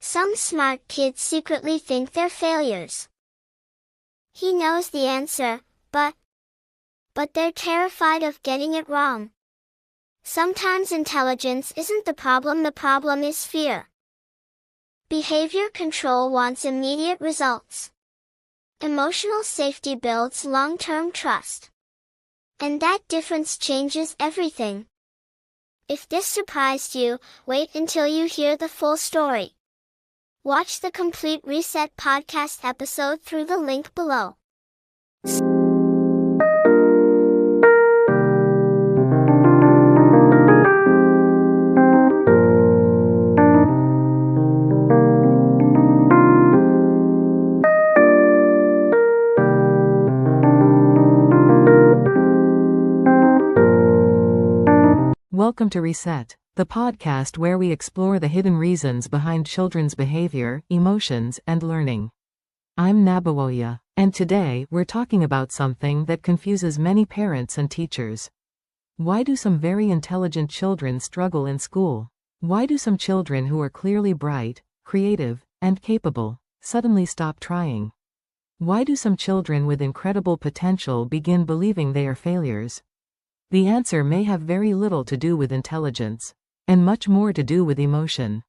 Some smart kids secretly think they're failures. He knows the answer, but they're terrified of getting it wrong. Sometimes intelligence isn't the problem is fear. Behavior control wants immediate results. Emotional safety builds long-term trust. And that difference changes everything. If this surprised you, wait until you hear the full story. Watch the Complete Reset podcast episode through the link below. Welcome to Reset, the podcast where we explore the hidden reasons behind children's behavior, emotions, and learning. I'm Nabawoya, and today we're talking about something that confuses many parents and teachers. Why do some very intelligent children struggle in school? Why do some children who are clearly bright, creative, and capable suddenly stop trying? Why do some children with incredible potential begin believing they are failures? The answer may have very little to do with intelligence, and much more to do with emotion.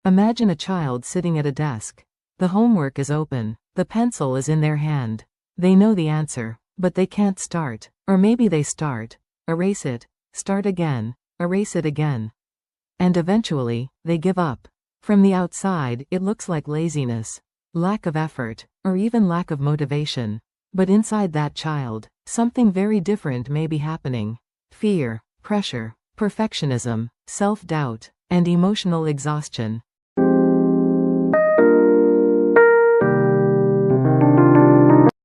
Imagine a child sitting at a desk. The homework is open, the pencil is in their hand. They know the answer, but they can't start, or maybe they start, erase it, start again, erase it again. And eventually, they give up. From the outside, it looks like laziness, lack of effort, or even lack of motivation. But inside that child, something very different may be happening. Fear, pressure, perfectionism, self-doubt, and emotional exhaustion.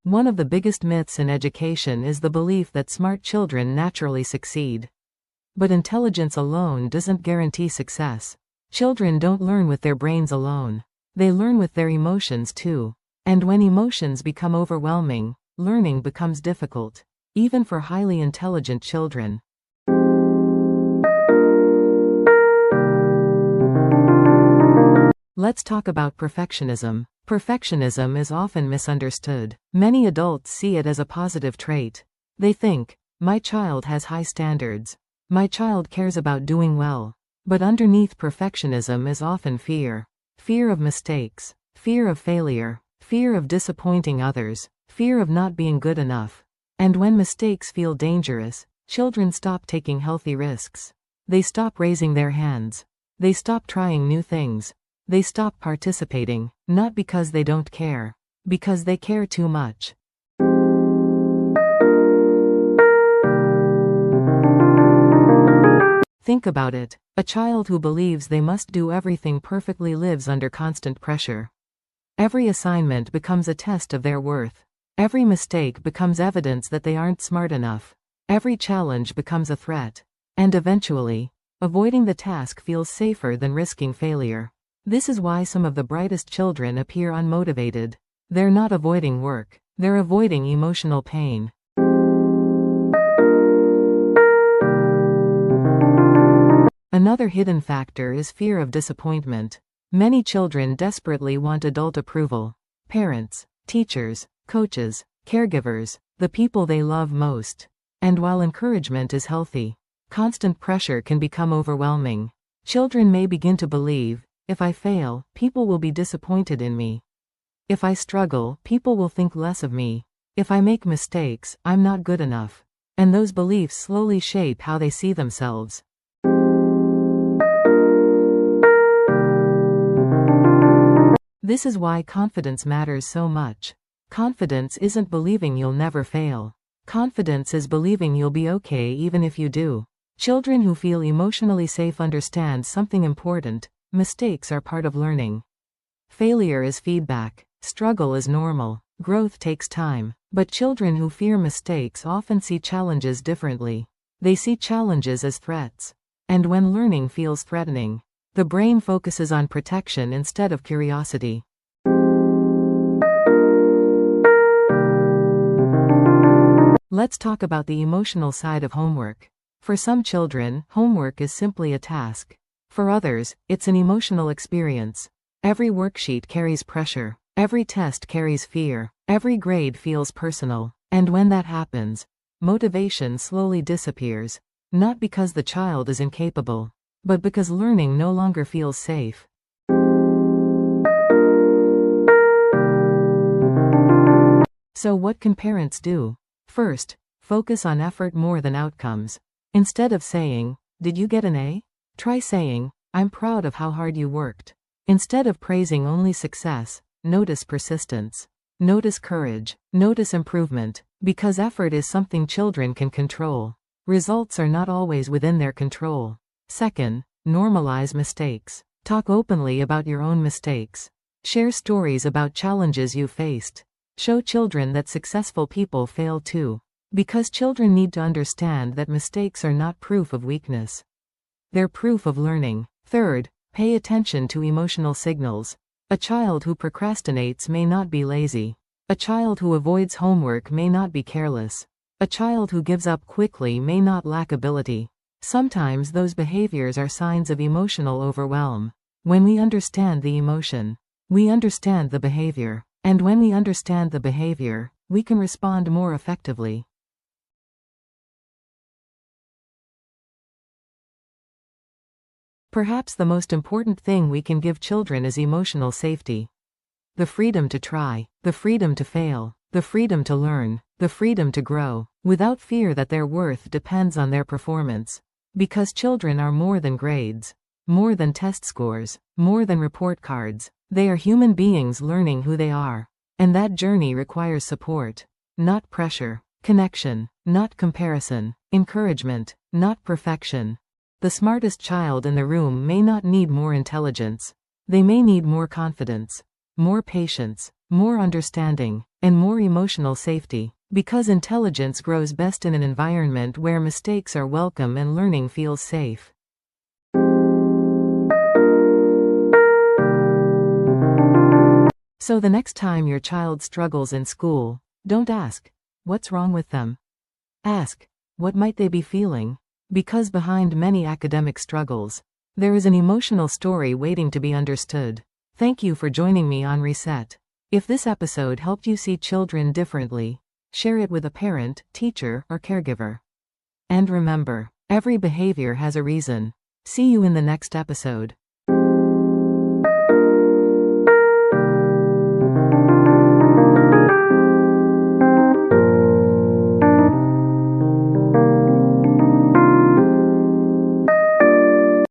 One of the biggest myths in education is the belief that smart children naturally succeed. But intelligence alone doesn't guarantee success. Children don't learn with their brains alone. They learn with their emotions too. And when emotions become overwhelming, learning becomes difficult, even for highly intelligent children. Let's talk about perfectionism. Perfectionism is often misunderstood. Many adults see it as a positive trait. They think, my child has high standards. My child cares about doing well. But underneath perfectionism is often fear. Fear of mistakes, fear of failure, fear of disappointing others, fear of not being good enough. And when mistakes feel dangerous, children stop taking healthy risks. They stop raising their hands. They stop trying new things. They stop participating, not because they don't care, because they care too much. Think about it. A child who believes they must do everything perfectly lives under constant pressure. Every assignment becomes a test of their worth. Every mistake becomes evidence that they aren't smart enough. Every challenge becomes a threat. And eventually, avoiding the task feels safer than risking failure. This is why some of the brightest children appear unmotivated. They're not avoiding work. They're avoiding emotional pain. Another hidden factor is fear of disappointment. Many children desperately want adult approval. Parents, teachers, coaches, caregivers, the people they love most. And while encouragement is healthy, constant pressure can become overwhelming. Children may begin to believe, if I fail, people will be disappointed in me. If I struggle, people will think less of me. If I make mistakes, I'm not good enough. And those beliefs slowly shape how they see themselves. This is why confidence matters so much. Confidence isn't believing you'll never fail. Confidence is believing you'll be okay even if you do. Children who feel emotionally safe understand something important. Mistakes are part of learning. Failure is feedback. Struggle is normal. Growth takes time. But children who fear mistakes often see challenges differently. They see challenges as threats. And when learning feels threatening, the brain focuses on protection instead of curiosity. Let's talk about the emotional side of homework. For some children, homework is simply a task. For others, it's an emotional experience. Every worksheet carries pressure. Every test carries fear. Every grade feels personal. And when that happens, motivation slowly disappears. Not because the child is incapable, but because learning no longer feels safe. So what can parents do? First, focus on effort more than outcomes. Instead of saying, "Did you get an A?" Try saying, "I'm proud of how hard you worked." Instead of praising only success, notice persistence. Notice courage. Notice improvement. Because effort is something children can control. Results are not always within their control. Second, normalize mistakes. Talk openly about your own mistakes. Share stories about challenges you faced. Show children that successful people fail too. Because children need to understand that mistakes are not proof of weakness. They're proof of learning. Third, pay attention to emotional signals. A child who procrastinates may not be lazy. A child who avoids homework may not be careless. A child who gives up quickly may not lack ability. Sometimes those behaviors are signs of emotional overwhelm. When we understand the emotion, we understand the behavior. And when we understand the behavior, we can respond more effectively. Perhaps the most important thing we can give children is emotional safety. The freedom to try, the freedom to fail, the freedom to learn, the freedom to grow, without fear that their worth depends on their performance. Because children are more than grades, more than test scores, more than report cards. They are human beings learning who they are. And that journey requires support, not pressure, connection, not comparison, encouragement, not perfection. The smartest child in the room may not need more intelligence. They may need more confidence, more patience, more understanding, and more emotional safety. Because intelligence grows best in an environment where mistakes are welcome and learning feels safe. So the next time your child struggles in school, don't ask, "What's wrong with them?" Ask, "What might they be feeling?" Because behind many academic struggles, there is an emotional story waiting to be understood. Thank you for joining me on Reset. If this episode helped you see children differently, share it with a parent, teacher, or caregiver. And remember, every behavior has a reason. See you in the next episode.